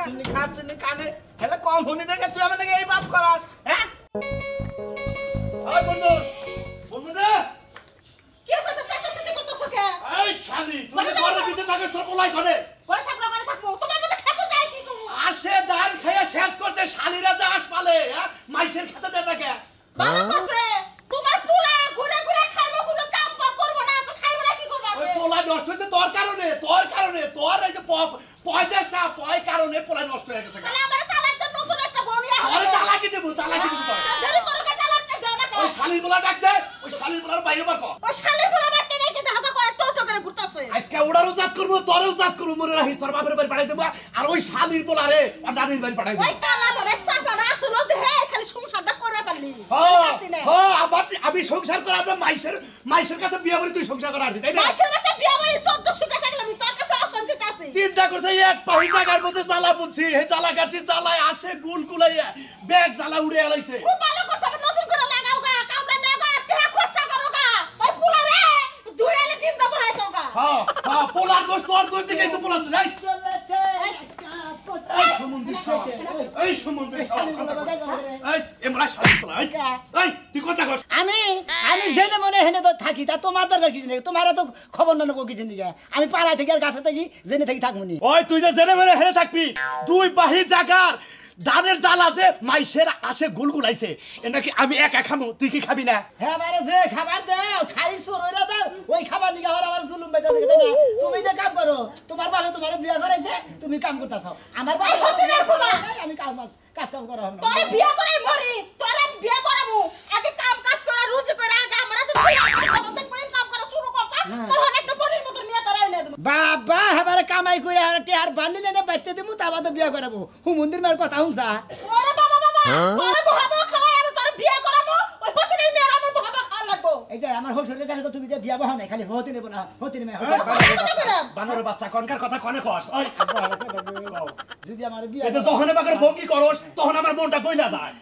খাচ্ছুনি কানে হেলে কম হুনি দেখে তুই আমাকে এই বাপ করাস হ্যাঁ ওই বন্ধু বন্ধু না কি আছে তো সেটা করতেছ কে এই শালি তুই ঘরে ভিতরে থাকিস তোর পোলাই করে থাকবো তোমার মধ্যে খেতে যায় কি করব আসে ধান খেয়ে শেষ করছে শালিরা যা আসপালে হ্যাঁ মাইসের খেতে দেয় না কে ভালো করছে তোমার পোলা ঘুরে ঘুরে খাইবো কোনো কাম করব না তো খাইবো না কি করব ওই পোলা নষ্ট হচ্ছে তোর কারণে তোর এই যে পয়দাসটা পয় কারণে পোলা নষ্ট হয়ে গেছে তাহলে আমারে তালাক তো নতুন একটা বনিয়া হবে আরে চালাকি দেব তোর দেরি করো কা তালাকটা দাও না ওই শালির পোলা ডাক দে ওই শালির পোলার বাইরে বার কর ওই শালির পোলা বাড়তে নেই কিন্তু হাগা করে টোটো করে ঘুরতাছে আজকে ওড়ারও জাত করব তোরও জাত করব মনে রাখিস তোর বাপের বাড়ি পাঠাই দেব আর ওই শালির পোলারে আর দাদির বাড়ি পাঠাই দেব ওই তালা পড়ে সাপাড়া আসলো দেহে খালি সংসারটা করে পারলি আমি সংসার করে আমরা মাইসের কাছে বিয়ে করে তুই সংসার করার তাই না মাসের কাছে বিয়ে করে 14 সুখে থাকলে আমি তোর কাছে অশান্তিতে আছি চিন্তা করছে এক পাহি জায়গার মধ্যে জ্বালা বুনছি হে জ্বালা গাছি জ্বালায় আসে গুলগুলাইয়া ব্যাগ জ্বালা উড়ে আলাইছে খুব ভালো করছ নতুন করে লাগাও গা কামড়া নেগা কে খরচা করো গা ওই পোলা রে দুই আলে তিন দা বড়াই তো গা হ্যাঁ পোলার দোষ তোর দোষ দেখে তো পোলা তো নাই চলেছে এই সমুদ্রে এই এমরা শালি পোলা এই তুই কথা কস আমি জেনে মনে হেনে তো থাকি তা তোমার দরকার কিছু নেই তোমার তো খবর না নেবো কিছু নেই আমি পাড়া থেকে আর কাছে থাকি জেনে থাকি থাকবো নি ওই তুই যে জেনে মেরে হেরে থাকবি দুই বাহি জাগার ধানের জ্বালা যে মাইসের আসে গুলগুলাইছে এনাকি আমি একা খামু তুই কি খাবি না হ্যাঁ মারে যে খাবার দাও খাইছো রইরা দাও ওই খাবার নিগা হর আমার জুলুম বেজাছে তাই না তুমি যে কাম করো তোমার বাবা তোমার বিয়া করাইছে তুমি কাম করতাছো আমার বাবা হতিনের পোলা আমি কাজ কাম করা হলো তোরে বিয়া করে মরি তোরে বিয়া করাবো আগে কাজ করা রুজি করে আগে আমরা তো তুই আগে কাম করা শুরু করছ তখন একটা পরির মত নিয়ে করাই না বাবা এবারে কামাই করে আর টিয়ার বান্ডিলে না বাইতে দিমু তাবা তো বিয়া করাবো হুমন্দির মার কথা হুনছা ওরে বাবা তোরে বহাবা খাওয়াই আমি তোরে বিয়া করাবো ওই হতিনের মেয়ের আমার বহাবা খাওয়া লাগবো এই যে আমার হোসরের কাছে তুমি যে বিয়া বহা নাই খালি হতে নেব না হতে নেবে বানর বাচ্চা কনকার কথা কনে কস ওই যদি আমার বিয়া এটা যখন আমাকে ভঙ্গি করস তখন আমার মনটা কইলা যায়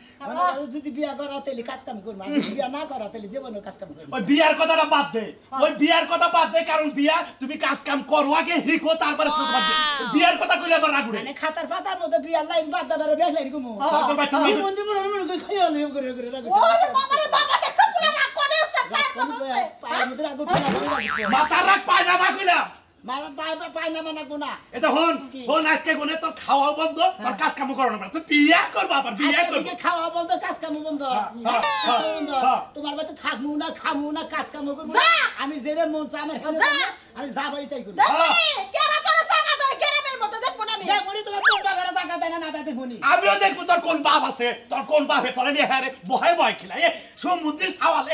যদি বিয়া করা তাহলে কাজ কাম করবো বিয়া না করা তাহলে জীবনের কাজ কাম করবো ওই বিয়ার কথাটা বাদ দে ওই বিয়ার কথা বাদ দে কারণ বিয়া তুমি কাজ কাম করো আগে হিকো তারপরে সুখ বাদ দে বিয়ার কথা কইলে আবার রাগ উঠে মানে খাতার পাতার মধ্যে বিয়ার লাইন বাদ দাবার ব্যাগ লাইন কমু তারপর ভাই তুমি মন জীবন মন খাইয়া লই করে রাগ ওরে বাবা দেখছ পুরা রাগ করে উঠছে পায়ের মধ্যে রাগ উঠে না মাথা রাগ পায় না কইলা মারা পায় না মানে কোনা এটা হন আজকে গুনে তোর খাওয়া বন্ধ তোর কাজ কাম করো না তুই বিয়া করবা আবার বিয়া করবা খাওয়া বন্ধ কাজ কাম বন্ধ তোমার বাড়িতে থাকমু না খামু না কাজ কাম করবো আমি জেনে মন চা আমার আমি যা বাড়ি তাই করব কেরা তোর জায়গা দে গ্রামের মধ্যে দেখব না আমি দেখবনি তোমার কোন বাগারে জায়গা দেয় না দেখবনি আমিও দেখব তোর কোন বাপ আছে তোর কোন বাপে তোর নিয়ে হারে বয় খিলা এ সমুদ্রের সাওয়ালে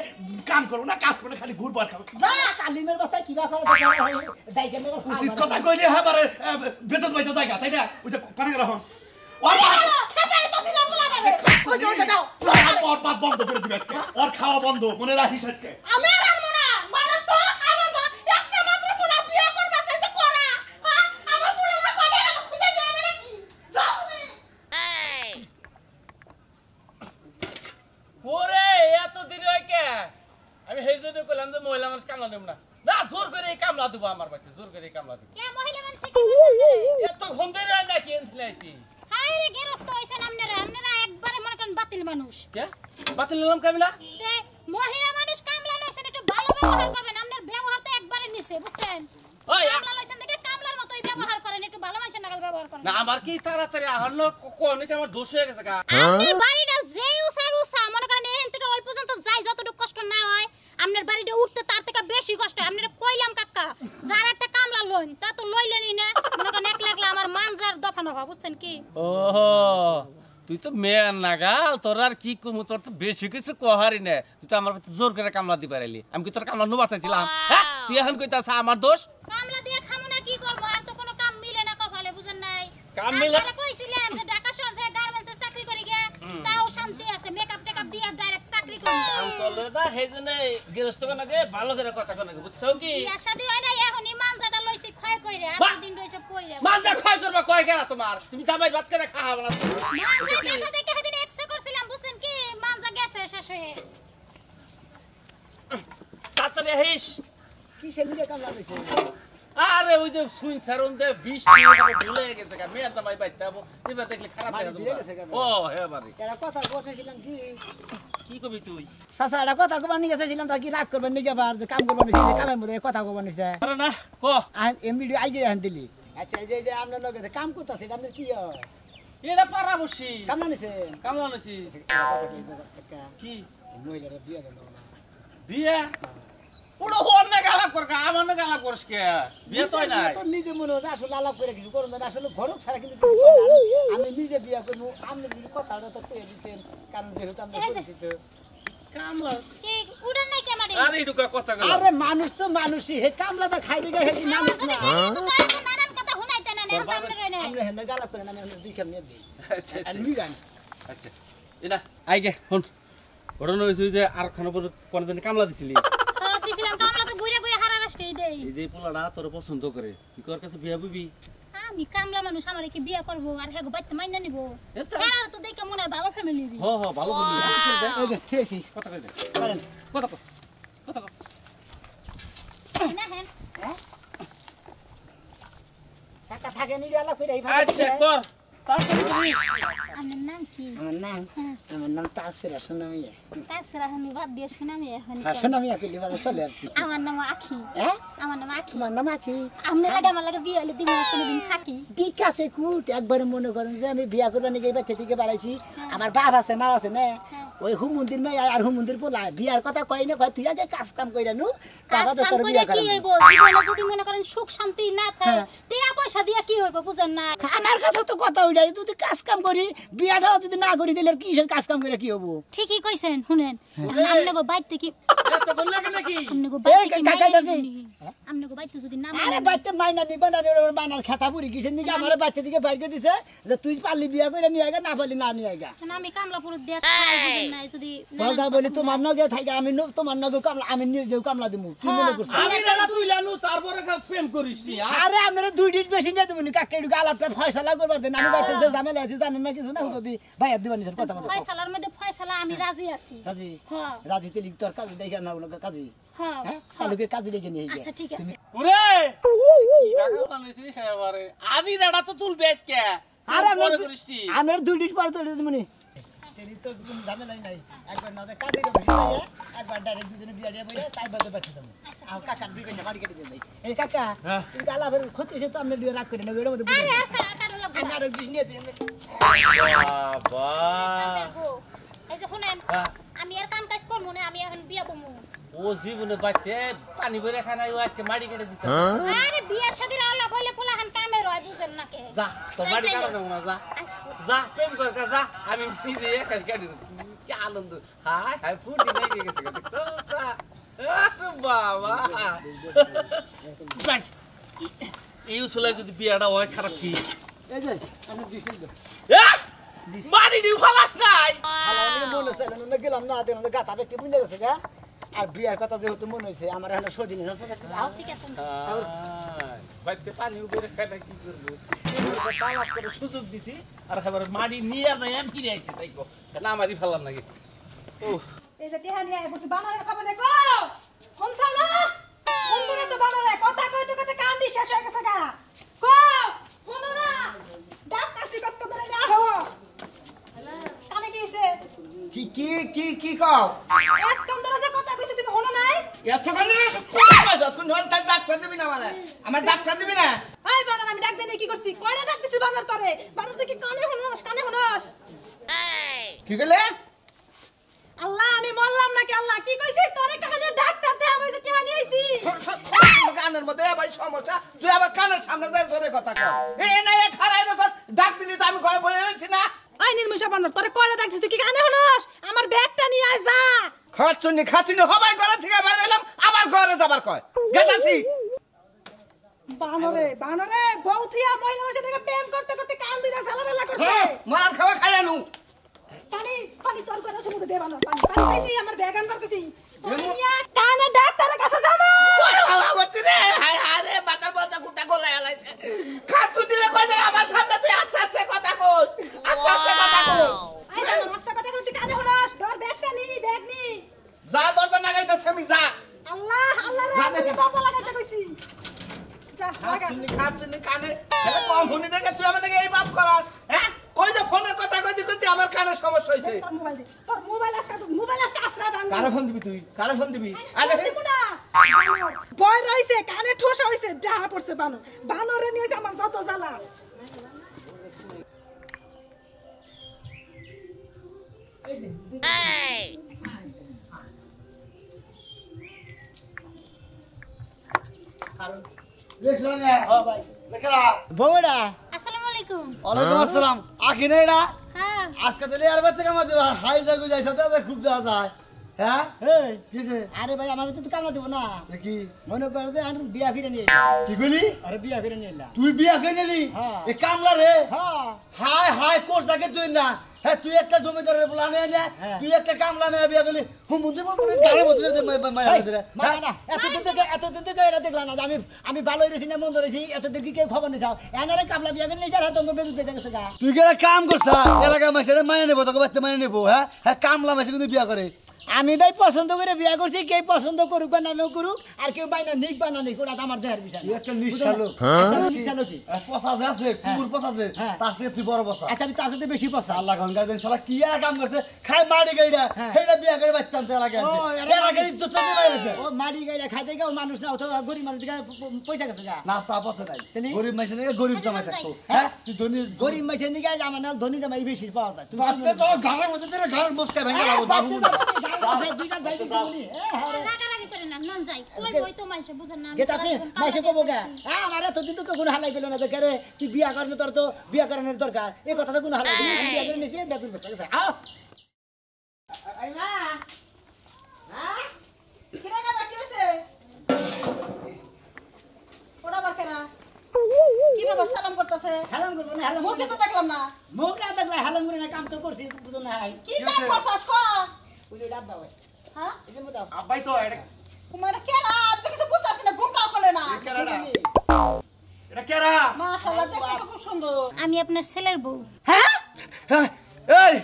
কাম করো না কাজ করে খালি ঘুরবার খাও যা কালিমের বাসায় কিবা করে দাইকে উচিত কথা কইলে হাবারে বেজত বাইজত জায়গা তাই না ওই যে কানে রাখুন ওর খাটাই তো দিনা বলা না ওই যে দাও ওর বাপ বন্ধ করে দিবে আজকে ওর খাওয়া বন্ধ মনে রাখিস আজকে আমি আর আনবো না মানে তো খাবো না একটা মাত্র পোলা বিয়া করবা চাইতে করা হ্যাঁ আমার পোলাটা কবে গেল খুঁজে নিয়ে যাবে নাকি যাও তুমি ওরে এত দেরি হয় কে আমি সেই জন্য কইলাম যে মহিলা মানুষ কামলা দেব না না জোর করে এই কামলা দেবো আমার বাড়িতে জোর করে এই কামলা দেবো কে মহিলা মানুষ কি করছেন এত ঘুম দেরি হয় না কি এনথিলাইতি হাই রে গেরস্ত হইছেন আপনারা একবারে মনে করেন বাতিল মানুষ কে বাতিল নিলাম কামিলা তে মহিলা মানুষ কামলা লইছেন একটু ভালো ব্যবহার করবেন আপনার ব্যবহার তো একবারে নিচে বুঝছেন ওই কামলা লইছেন দেখে কামলার মতই ব্যবহার করেন একটু ভালো মানুষের নাগাল ব্যবহার করেন না আমার কি তাড়াতাড়ি আহার লোক কোন কি আমার দোষ হয়ে গেছে গা আপনার বাড়িটা যেই উসা মনে করেন এখান থেকে ওই পর্যন্ত যাই যতটুকু কষ্ট না হয় আপনার বাড়িটা উঠতে তার থেকে বেশি কষ্ট আপনারা কইলাম কাকা যার একটা কামলা লইন তা তো লইলেনই না মনে করেন একলা আমার মানজার দফা নফা বুঝছেন কি ওহো তুই তো মেয়ে নাগাল তোর আর কি কমু তোর তো বেশি কিছু কহারি না তুই তো আমার জোর করে কামলা দি পারাইলি আমি কি তোর কামলা নুবার চাইছিলাম হ্যাঁ তুই এখন কইতাছ আমার দোষ কামলা দিয়ে খামু না কি করব আর তো কোনো কাম মিলে না কপালে বুঝেন নাই কাম মিলে আমি কইছিলাম যে ঢাকা শহর যে গার্মেন্টসে চাকরি করি গে তাও শান্তি আছে মেকআপ টেকআপ দিয়ে ডাইরেক্ট চাকরি করি কাম চলে না সেইজন্য গৃহস্থ কনাকে ভালো করে কথা কনাকে বুঝছো কি বিয়া শাদী হয় না এখন মানজাটা লইছি ক্ষয় কইরে আর দিন রইছে পইরে মানজা ক্ষয় করবা কয় কেনা তোমার তুমি জামাই ভাত করে খাওয়া না মানজা তো দেখে সেদিন এক্সে করছিলাম বুঝছেন কি মানজা গেছে শেষ হয়ে তাড়াতাড়ি আহিস কি সেদিকে কামলা লইছে আরে ওই যে সুইন সারন দে 20 টাকা ভুলে গেছে কা মেয়ের দামাই বাইতে আবো এবার দেখলে খারাপ মারি লাগে দিয়ে গেছে কা? ও হে বাড়ি এরা কথা বলছিলাম কি কি কবি তুই চাচা এটা কথা কবার নিয়ে গেছিলাম তা কি রাগ করবেন নিকে বার যে কাম করবেন নিছে কামের মধ্যে কথা কবার নিছে আরে না ক এমনি আইগে আন দিলি আচ্ছা এই যে আপনার লগে কাম করতেছে এটা আপনার কি হয় এটা পারা বসি কামনা নিছে কামলা নছি কি মহিলারা বিয়ে দেন না বিয়া ওড়ো হন না গালাপ কর আমার না গালাপ করস কে বিয়ে তোই না তো নিজে মনে হয় আসলে আলাপ করে কিছু করুন না আসলে ঘরক ছাড়া কিন্তু কিছু করে না আমি নিজে বিয়ে করবো আপনি যদি কথাটা তো কয়ে দিতেন কারণ যেহেতু আমরা পরিচিত কামলা কে উড়ান নাই কে মারে আরে এটুকা কথা গেল আরে মানুষ তো মানুষই হে কামলাটা খাই দিকে হে কি মানুষ না তো তার তো নানান কথা শুনাইতে না এখন আমরা রই না আমরা হেন্ডা গালাপ করে না আমি দুই খাম নিয়ে দিই আচ্ছা আর নি জান আচ্ছা এটা আইগে হন ওড়ন হইছে যে আর খানো পর কোন দিন কামলা দিছিলি দিছিলাম কামলা তো ঘুরে ঘুরে হারা রাষ্ট্রই দেই এই যে পোলাটা তোর পছন্দ করে তুই কর কাছে বিয়া বুবি আমি কামলা মানুষ আমারে কি বিয়া করব আর হেগো বাইতে মাইনা নিব আচ্ছা। স্যার তো দেখে মনে হয় ভালো ফ্যামিলির হ হ ভালো বলি এই যে ঠিকই কথা কই দে করেন কথা কো কথা কো না হ্যাঁ টাকা থাকে নি আলাপ করে এই আচ্ছা কর তাড়াতাড়ি করিস আমার নাম কি আমার নাম তাসিরা সোনামিয়া তার স্যার আমি বাদ দিয়ে শুনামি এখন আর সোনামিয়া কইলি বলে চলে আর কি আমার নাম আখি হ্যাঁ আমার নাম আখি তোমার নাম কি আমনে আগে আমার লাগে বিয়ে হলে দিন কোনদিন থাকি ঠিক আছে কুট একবারে মনে করেন যে আমি বিয়া করবার নিয়ে বাচ্চা থেকে বাড়াইছি আমার বাপ আছে মা আছে না ওই হুমন্দির মেয়ে আর হুমন্দির পোলা বিয়ার কথা কই না কয় তুই আগে কাজ কাম কইরা নু বাবা তো কাজ তোর কাম বিয়া করে কি করাবো হইব জীবনে যদি মনে করেন সুখ শান্তি না থাকে হ্যাঁ। টাকা পয়সা দিয়া কি হইব বুঝেন না আমার কাছে তো কথা উঠাই তুই কাজ কাম করি বিয়াটাও যদি না করি দিলে কিসের কাজ কাম করে কি হবো ঠিকই কইছেন শুনেন এখন আমনেগো বাইতে কি এত বল লাগে নাকি আমনেগো এই বাইতে কি কাকা যাচ্ছে আমনেগো বাইতে যদি না আরে বাইতে মাইনা নিবা না বানার খেতা পুরি কিসের নিকে আমার বাচ্চা দিকে বাইর করে দিছে যে তুই পারলি বিয়া করে নিয়ে আইগা না পারলি না নিয়ে আইগা না আমি কামলাপুর দিয়া খাই বুঝেন না যদি দরকার বলি তোমার নগে থাইগা আমি তোমার নগে কামলা আমি নিজেও কামলা দিমু কি মনে করছ আমি রানা তুই লানু তারপরে প্রেম করিস নি আরে আপনারা দুই ডিট বেশি নিয়ে দেবনি কাকে একটু আলাপটা ফয়সালা করবার দেন আমি বাইতে যে ঝামেলা আছে জানেন না কিছু না হুদি ভাই দিবানি স্যার কথা মতো ফয়সালার মধ্যে ফয়সালা আমি রাজি আছি কাজী হ্যাঁ রাজি তেলি তোর কাজী দেখে না বলো কাজী হ্যাঁ হ্যাঁ সালুকের কাজী দেখে নিয়ে গিয়ে আচ্ছা ঠিক আছে ওরে কি রাগা বানাইছিস এবারে আজি রাডা তো তুল বেচ কে আরে পরে করিস নি আমার দুই ডিট পরে তো দিবনি তেলি তো কোনো ঝামেলাই নাই একবার না কাজীর বেশি যায় একবার ডাইরেক্ট দুজনে বিয়া দিয়ে বইলে তাই বাদে বাচ্চা দেবো আর কাকার দুই পয়সা বাড়ি কেটে দেই এই কাকা তুই আলাপের ক্ষতি এসে তো আপনি দুই রাগ করে না ওইটার মধ্যে বুঝে আরে কারো লাগবে আমি আরো ডিশ নিয়ে দিই বাবা এই যে শুনেন হ্যাঁ। আমি আর কাম কাজ করবো না আমি এখন বিয়া বমু ও জীবনে বাইতে পানি ভরে খানা আজকে মাড়ি কেটে দিতে আরে বিয়া শাদির আলাপ হইলে পোলাহান কামে রয় বুঝেন না কে যা তোর মাড়ি কাটা দেবো না যা আচ্ছা যা প্রেম কর যা আমি নিজে একা কেটে কি আনন্দ হাই হাই ফুটি লেগে গেছে দেখছো তা আরে বাবা যাই এই উসলে যদি বিয়াটা হয় খারাপ কি এই যে আমি ডিশ নিয়ে মারি দি ফালাস নাই আমি মনে চাইলাম না গেলাম না দিলাম গাতা ব্যক্তি বুঝে গেছে গা আর বিয়ার কথা যেহেতু মনে হয়েছে আমার এখন সদিন হচ্ছে ঠিক আছে বাইতে পানি উপরে খাইটা কি করবো তালাপ করে সুযোগ দিছি আর খাবার মারি নিয়ে নাই আমি ফিরে আইছি তাই কো না আমারই ফালাম নাকি ও এই যে টিহা নিয়ে বসে বানারে খবর দেখো শুনছাও না শুনবো তো বানারে কথা কইতে কইতে কান্দি শেষ হয়ে গেছে গা কো শুনো না ডাক্তারছি কত ধরে না হো কানে গিয়েছে কি কি কি কি কও একদম ধরে যে কথা কইছে তুমি শুনো নাই এত কানে কোন ডাক্তার দিবি না মানে আমার ডাক্তার দিবি না এই বানার আমি ডাক দেনে কি করছি কয়টা ডাক দিছি বানার তরে বানার তো কি কানে শুনোস কি কইলে আল্লাহ আমি মরলাম নাকি আল্লাহ কি কইছিস তোরে কানে ডাক্তার দে আমি তো টিহা নিয়ে আইছি কানের মধ্যে ভাই সমস্যা তুই আবার কানের সামনে যায় ধরে কথা কর এই না এক খারাই বছর ডাক দিলি তো আমি ঘরে বসে রইছি না ওই নির্মুষা বানার তোরে কয়টা ডাকছিস তুই কি কানে শুনোস আমার ব্যাগটা নিয়ে আয় যা খাচুনি হবাই ঘরে থেকে বাইরে এলাম আবার ঘরে যাবার কয় গেতাছি বানরে বউ থিয়া মহিলা মাসে থেকে প্রেম করতে করতে কান দুইটা ঝালামেলা করছে মারার খাওয়া খাই আনু পানি তোর কথা শুনতে দে বানর পানি চাইছি আমার ব্যাগ আনবার কইছি কানে ডাক্তারের কাছে যাবো হায় হায় রে বাটার বলতা কুটা গলায় আলাইছে খাচুনি রে কই আমার সামনে তুই আস্তে আস্তে কথা কই আস্তে আস্তে কথা কই আই বানর রাস্তা কথা কইছি কানে শুনোস তোর ব্যাগটা নি ব্যাগ নি যা দরজা লাগাইতেছ আমি যা আল্লাহ আল্লাহ রে আমি দরজা লাগাইতে কইছি যা লাগা খাচ্ছিনি কানে এটা কম শুনি দেখে তুই আমার লাগে এই বাপ করাস হ্যাঁ কই যে ফোনে কথা কইতে কইতে আমার কানে সমস্যা হইছে তোর মোবাইল আজকে আশ্রা ভাঙ কারে ফোন দিবি তুই কারে ফোন দিবি আগে বয় রইছে কানে ঠোসা হইছে ডাহা পড়ছে বানরে নিয়েছে আমার যত জ্বালা বউরা আসসালামু আলাইকুম ওয়ালাইকুম আসসালাম আখি না এটা হ্যাঁ আজকে তাহলে আর বাচ্চা কামা দেবো হাই জাগু যাইছে তো খুব যাওয়া যায় হ্যাঁ এই কিছে আরে ভাই আমার তো কামলা দেব না কি মনে করে যে আমি বিয়া করে নিয়ে কি কইলি আরে বিয়া করে নিয়ে এলা তুই বিয়া করে নিলি এ কামলা রে হ্যাঁ হাই হাই কোর্স থাকে তুই না হ্যাঁ তুই একটা জমিদারের বলা নে না তুই একটা কামলা মেয়ে বিয়া করলি হুমুন্দি বল গাড়ির মধ্যে মারা দে না এতদিন থেকে এটা দেখলাম না আমি ভালো হইছি না মন্দ হইছি এতদিন কি কেউ খবর নিয়ে যাও এনারে কামলা বিয়া করে নিয়েছে আর তোমরা বেজুত বেজে গেছে গা তুই কি কাম করছা এলাকা মাসে মাইনে নেবো তোকে বাচ্চা মাইনে নেবো হ্যাঁ হ্যাঁ কামলা মাসে কিন্তু বিয়া করে আমি ভাই পছন্দ করে বিয়া করছি কেউ পছন্দ করুক বা না করুক আর কেউ বাইনা নিক বা না নিক ওটা আমার দেহের বিষয় একটা নিঃশ্বাস লোক পচা আছে কুকুর পচা আছে তার থেকে তুই বড় পচা আচ্ছা আমি তার সাথে বেশি পচা আল্লাহ ঘন্টা দিন শালা কি কাম করছে খাই মাড়ি গাড়িটা সেটা বিয়া করে বাচ্চা আনতে লাগে এলাকার ইজ্জত দিয়ে বাইরেছে ও মাড়ি গাড়িটা খাইতে গেও মানুষ না অথবা গরিব মানুষ থেকে পয়সা গেছে না তা পয়সা নাই গরিব মানুষের থেকে গরিব জামাই থাকতো হ্যাঁ তুই ধনী গরিব মানুষের দিকে আমার না ধনী জামাই বেশি পাওয়া যায় তুই ঘরের মধ্যে ঘরের বসতে ভেঙে লাগো যাবো রাগারাগি করে না নন যাই কই বই তো মাইছে বুঝেন না মাইছে কবো কে আমার এতদিন তো কোনো হালাই গেল না দেখে রে তুই বিয়া করবি তোর তো বিয়া করানোর দরকার এই কথাটা কোনো হালাই গেল আমি বিয়া করে নিয়েছি বেতন বেচা গেছে এই মা হ্যাঁ কিরা গাদা কি হইছে ওড়া বাকেরা কি বাবা সালাম করতেছে হালাম করব না হালাম মুখে তো দেখলাম না মুখ না দেখলে হালাম করে না কাম তো করছি বুঝো না কি কাম করছস কো বুঝে ডাব্বা ভাই হ্যাঁ এই যে মোটা আব্বাই তো এটা তোমার কেন আমি তো কিছু বুঝতাছি না ঘুমটাও করলে না এটা কেরা মাশাআল্লাহ দেখতে তো খুব সুন্দর আমি আপনার ছেলের বউ হ্যাঁ এই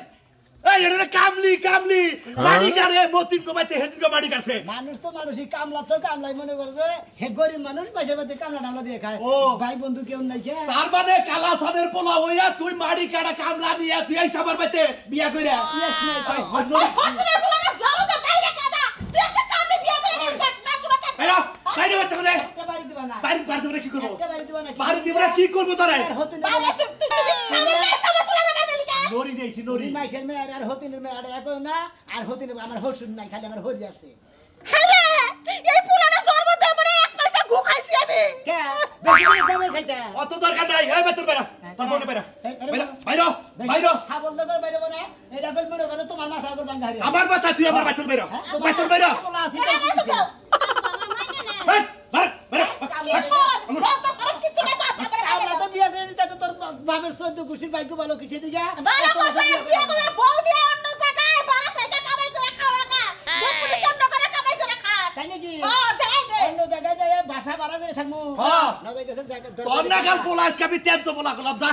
এই এটা কামলি কামলি মাটি কারে মতিন গোবাইতে হেদিন গো মাটি কাছে মানুষ তো মানুষই কামলা তো কামলাই মনে করে যে হে গরিব মানুষ পয়সা পাতে কামলা টামলা দিয়ে খায় ও ভাই বন্ধু কেউ নাই কে তার মানে কালা সাদের পোলা হইয়া তুই মাটি কাটা কামলা নিয়া তুই এই সাবার বাইতে বিয়া কইরা ইয়েস নাই তো হতরে ফুলানা যাও তো বাইরে কাদা তুই একটা কামলে বিয়া করে নিয়ে যা না চুবা কা বাইরে বাইরে বাইতে করে বাড়ি দিবা না বাইরে বাইরে দিবরে কি করব বাড়ি দিবা না বাড়ি দিবরে কি করব তোরে হতে না বাইরে তুই সামনে সামনে ফুলানা বানালি কা নরি নেইছি নরি মাইশের মেয়ে আর হতিনের মেয়ে আর এক না আর হতিনের আমার হসুন নাই খালি আমার হরি আছে আরে এই ফুলানা জন্ম দে মনে এক পয়সা গু খাইছি আমি কে বেশি করে দামে খাইতা অত দরকার নাই এই বেতর বাইরে তোর মনে বাইরে বাইরে বাইরে সাবল দগর বাইরে বনা এটা কল মনে করে তোমার মাথা কর ভাঙা হারি আমার মাথা তুই আমার বাইরে বাইরে বাইরে বাইরে বলা আছে তাই দিছে আমার মাইনে না বাইরে আমরা তো বিয়া করে দিতে তোর বাবার 14 কুশির বাইকো ভালো কিসে দিগা বালা কথা বিয়া করে বউ দিয়ে অন্য জায়গায় বাড়া থেকে কামাই করে খাওয়া গা দেখুনি কেমন করে কামাই করে খাস তাই নাকি হ্যাঁ যাই দে অন্য জায়গায় যাই বাসা ভাড়া করে থাকমু হ্যাঁ না যাই গেছে জায়গা তোর না কাল পোলাস কাবি তেজ বলা গলাম যা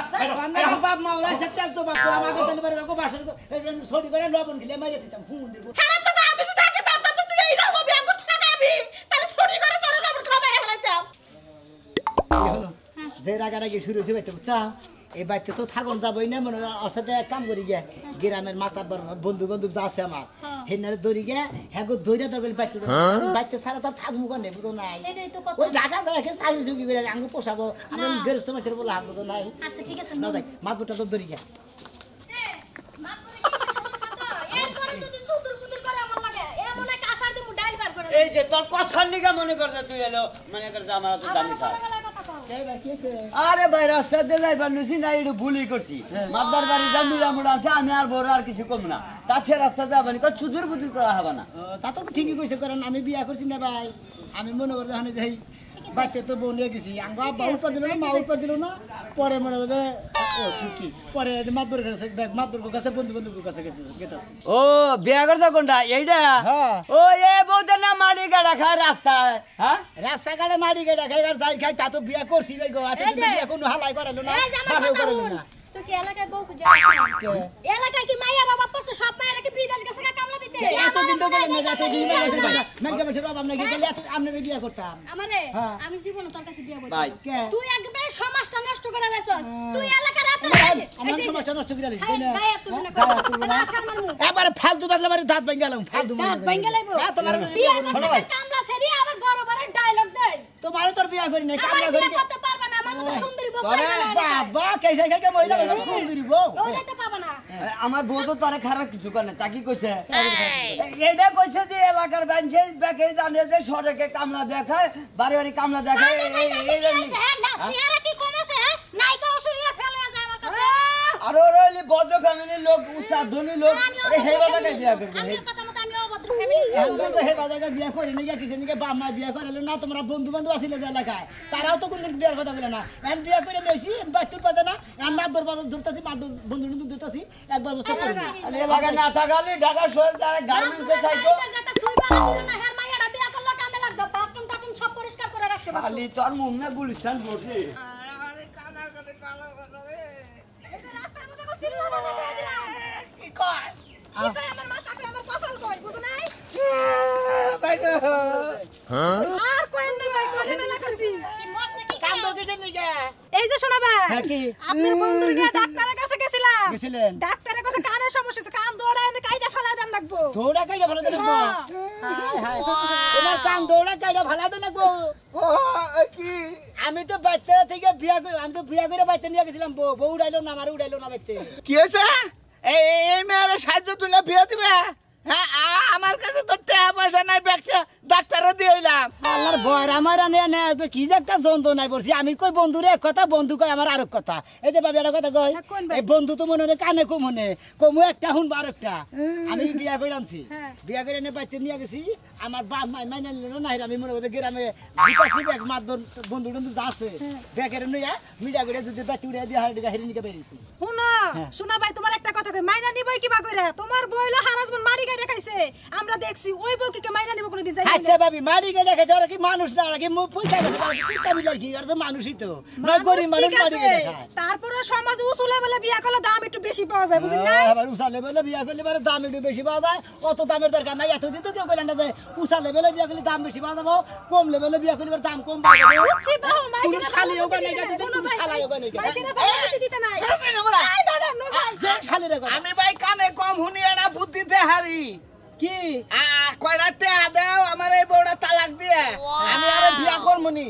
আমরা বাপ মা ওরা সাথে তো বাপ করে আমাকে তাহলে বারে রাখো বাসা ছড়ি করে লবণ গিলে মাইরে দিতাম হুন দিব হারাম তো আমি যদি আগে জানতাম তো তুই এই রকম বিয়া করতে খাবি তাহলে ছুটি করে তোর লবণ খাওয়া মেরে ফেলাইতাম হলো যে রাগারাগি শুরু হয়েছে বাইতে বুঝছা এই বাইতে তো থাকুন যাবই না মনে অসাথে কাম করি গে গ্রামের মাথা বন্ধু বন্ধু যা আছে আমার হেনারে দৌড়ি গে হ্যাঁ গো দৌড়া দৌড় বাইতে বাইতে ছাড়া তো থাকবো কেন বুঝো নাই এটাই তো কথা ওই ঢাকা যায় চাকরি চুকি করে আঙ্গু পোষাবো আমি গেরস্ত মাছের বলে হাত বুঝো নাই আচ্ছা ঠিক আছে না যাই মাপুটা তো দৌড়ি গে এরপরে যদি সুতুর পুতুর করে আমার লাগে এমন একটা আসার দিমু ডাইল বার করে এই যে তোর কথার লিগা মনে করতে তুই এলো মনে করছে আমার তো জানি খা আরে ভাই রাস্তা দিয়ে যাইবার লুছি না একটু ভুলই করছি মাদার বাড়ি জানি রামুড়া আছে আমি আর বড় আর কিছু কম না তাছে রাস্তা যাবানি কই চুদুর বুদুর করা হবে না তা তো ঠিকই কইছে কারণ আমি বিয়া করছি না ভাই আমি মনে করতে হানে যাই বাইতে তো বোন নিয়ে গেছি আঙ্গ আব্বা উপর দিল না মা উপর দিল না পরে মনে করতে ও ঠিকই পরে মাদুর কাছে মাদুর কাছে বন্ধু বন্ধুর কাছে গেতাছি ও বিয়া করছ কোনটা এইটা হ্যাঁ ও এ বউদের না মারি গাড়া খায় রাস্তায় হ্যাঁ রাস্তাঘাটে মারি গেটা খাই আর যাই খাই তা তো বিয়া করছি ভাই গো আচ্ছা কিন্তু বিয়া কোনো হালাই করালো না বাপেও করালো না তুই কি এলাকায় বউ খুঁজে পাচ্ছিস? এলাকায় কি মাইয়া বাবা পড়ছে সব মায়েরা কি বিদেশ গেছে কামলা দিতে? এতদিন তো গেলেন না এতদিন মেঘা বাবা আমরা গেলে আপনার বিয়ে করতাম আমারে আমি জীবনে তোর কাছে বিয়ে ভাই। বলছি তুই একবারে সমাজটা নষ্ট করে লাইছস তুই এলাকার রাতে আমার সমাজটা নষ্ট করে দিলি তাই না গায়ে তুলবি না কথা আজকাল মারমু এবারে ফালতু বাজলা মারি দাঁত ভাঙ গেলাম ফালতু দাঁত ভাঙা লাইবো তোমার বিয়ে করতে কামলা সেরি আবার বড় বড় ডায়লগ দেয় তোমার তোর বিয়ে করি না আমার কামলা বিয়ে করি করতে পারবে না আমার মতো সুন্দরী বউ তোরে পাইবে না বাবা কেসে খাইকে মহিলা বলে সুন্দরী বউ ওইটা পাবে না আমার বউ তো তোরে খারাপ কিছু করে না তা কি কইছে এটা কইছে যে এলাকার ব্যাংকে ব্যাকে জানে যে সড়কে কামলা দেখায় বাড়ি বাড়ি কামলা দেখায় এই না সিয়ারা কি কমেছে নাইকা অসুরিয়া ফেলে যায় আমার কাছে আর ওর হইলে ভদ্র ফ্যামিলির লোক উষা ধনী লোক হেবা জায়গায় বিয়া করবে আমার কথা মতো আমি অভদ্র ফ্যামিলি আমরা তো হে বাজারে বিয়ে করি না কিছু নিকে বাপ মা বিয়ে করে না তোমরা বন্ধু বান্ধব আসিলে যে এলাকায় তারাও তো কোনদিন বিয়ের কথা বলে না এখন বিয়ে করে নিয়েছি বাচ্চুর পাতে না এখন মাদুর বাদর ধরতেছি মাদুর বন্ধু বন্ধু ধরতেছি একবার বসতে পারি আর এলাকায় না থাকালে ঢাকা শহর যারা গার্মেন্টসে থাকো যেটা সুইবার ছিল না হের মাইয়াটা বিয়া করলো কামে লাগতো বাথরুম টাথরুম সব পরিষ্কার করে রাখতে খালি তোর মুখ না গুলিস্তান বসে এই যে রাস্তার মধ্যে আমার চিল্লা বানা করে দিলাম কি কয় কি কই আমার মাথা কই আমার কপাল কই বুঝো নাই ভাই আর কোয়েন না ভাই কোনে মেলা করছি কি মরছে কি কাম তো কিছু নিকে এই যে শোনা ভাই হ্যাঁ কি আপনার বন্ধুর গিয়ে ডাক্তারের কাছে গেছিলাম গেছিলেন ডাক্তারের কাছে কানের সমস্যা আছে কান দৌড়ায় এনে কাইটা ফেলাই দেন লাগবো দৌড়া কাইটা ভালো দেন হাই হাই তোমার কান দৌড়া কাইটা ভালো দেন গো কি আমি তো বাচ্চা থেকে বিয়া করে আমি তো বিয়া করে বাচ্চা নিয়ে গেছিলাম বউ উড়াইলো না আমার উড়াইলো না বাচ্চা কি হয়েছে এই মেয়ের সাহায্য তুলে বিয়ে দিবে হ্যাঁ আমার কাছে তো টাকা পয়সা নাই ব্যাগটা ডাক্তারে দিয়ে এলাম আল্লাহর ভয় আমার কি যে একটা যন্ত্রণায় পড়ছি আমি কই বন্ধুরে এক কথা বন্ধু কই আমার আরেক কথা এই যে বাবা একটা কথা কই হ্যাঁ, কোন ভাই? এই বন্ধু তো মনে হয় কানে কম মনে কমু একটা শুনবো আরেকটা আমি বিয়া করে আনছি হ্যাঁ। বিয়া করে এনে বাড়িতে নিয়ে গেছি আমার বাপ মাই মাইনা নিল না আমি মনে করি গ্রামে বিকাশি ব্যাগ মাতবর বন্ধু টন্ধু যা আছে ব্যাগের নিয়ে মিডিয়া করে যদি বাটি উড়ে দিয়ে হাড়ি হেরে নিয়ে বেরিয়েছি শুনো শোনা ভাই তোমার একটা কথা কই মাইনা নিবই কিবা কইরা তোমার বইলো হারাসবন মারি গাড়ি খাইছে আমরা দেখছি ওই বউকে কে মাইনা নিব কোনদিন যাই আচ্ছা ভাবি মারি গেলে দেখেছে ওরা কি মানুষ না ওরা কি মুখ পয়সা গেছে কিতা মিলাই কি আর তো মানুষই তো না গরিব মানুষ মারি গেলে খায় তারপরে সমাজ উসুলে বলে বিয়া করলে দাম একটু বেশি পাওয়া যায় বুঝলি না আবার উষা লেভেলে বিয়া করলে পরে দাম একটু বেশি পাওয়া যায় অত দামের দরকার নাই এতদিন তো কেউ বলেন না যে উষা লেভেলে বিয়া করলে দাম বেশি পাওয়া যাবো কম লেভেলে বিয়া করলে পরে দাম কম পাওয়া যাবে বুঝছি বাহু মাইসিরা কোনো শালি হোক না গাছে দিন, কোনো শালাই হোক না গাছে। মাইসিরা ভালো দিতে নাই এই ম্যাডাম নো যাই যে শালি রে কথা। আমি ভাই কানে কম শুনি এটা বুদ্ধিতে হারি কি কয়টা টাকা দাও আমার এই বউটা তালাক দিয়ে আমি আরো বিয়া করবনি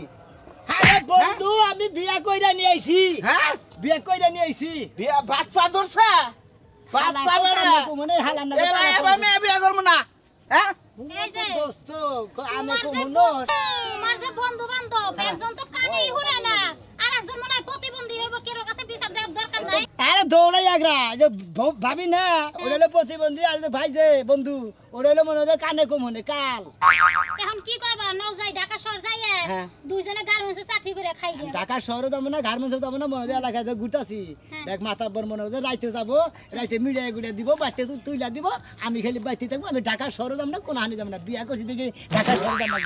আরে বন্ধু আমি বিয়া কইরা নিয়ে আইছি হ্যাঁ বিয়া কইরা নিয়ে আইছি বিয়া বাচ্চা ধরছে বাচ্চা বেড়া মনে হালান না এলা এবার মেয়ে বিয়া করবো না হ্যাঁ এই যে দোস্ত আমি তোমার কো যে মনো তোমার যে বন্ধু বান্ধব একজন তো কানেই শুনে না আর একজন মনে হয় প্রতিবন্ধী হইব কেরো কাছে বিচার দেওয়ার দরকার নাই আরে দৌড়াই আগ্রা যে ভাবি না ওটা হলো প্রতিবন্ধী আর যে ভাই যে বন্ধু ওটা হলো মনে হবে কানে কম মনে কাল এখন কি করবা নও যাই ঢাকা শহর যাইয়ে হ্যাঁ। দুইজনে গার্মেন্টসে চাকরি করে খাই গে ঢাকার শহরে যাবো না গার্মেন্টসে যাবো না মনে হয় এলাকায় ঘুরতেছি হ্যাঁ। দেখ মাথা বর মনে হয় রাইতে যাবো রাইতে মিডিয়া গুড়িয়া দিব বাড়িতে তুইলা দিব আমি খালি বাড়িতে থাকবো আমি ঢাকার শহরে যাবো না কোনো হানি যাবো না বিয়া করছি দেখি ঢাকার শহরে যাবো